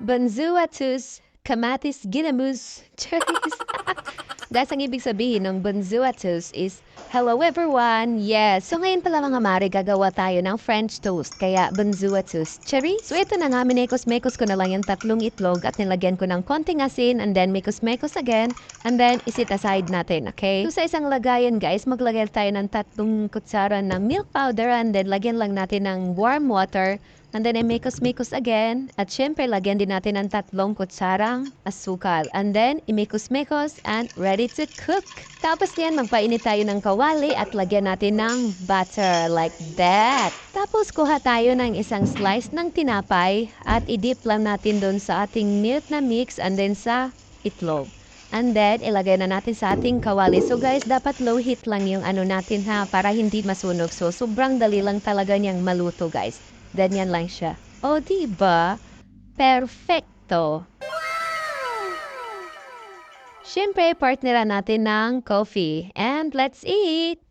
Banzuatus, kamatis ginamus, cherries. That's ang ibig sabihin ng Banzuatus is, hello everyone! Yes! So ngayon pala mga mare, gagawa tayo ng French toast. Kaya Banzuatus, cherry. So ito na nga, minekos-mekos ko na lang yung tatlong itlog at nilagyan ko ng konting asin and then mekos-mekos again and then isit aside natin, okay? So sa isang lagayan guys, maglagay tayo ng 3 kutsara ng milk powder and then lagyan lang natin ng warm water. And then, imekos-mekos again. At syempre, lagyan din natin ng 3 kutsarang asukal. And then, imekos-mekos and ready to cook. Tapos yan, magpainit tayo ng kawali at lagyan natin ng butter like that. Tapos, kuha tayo ng isang slice ng tinapay at i-dip lang natin doon sa ating milk na mix and then sa itlog. And then, ilagay na natin sa ating kawali. So guys, dapat low heat lang yung ano natin ha, para hindi masunog. So, sobrang dali lang talaga niyang maluto guys. Ganyan lang siya. O, diba? Perfecto! Siyempre, partneran natin ng coffee. And let's eat!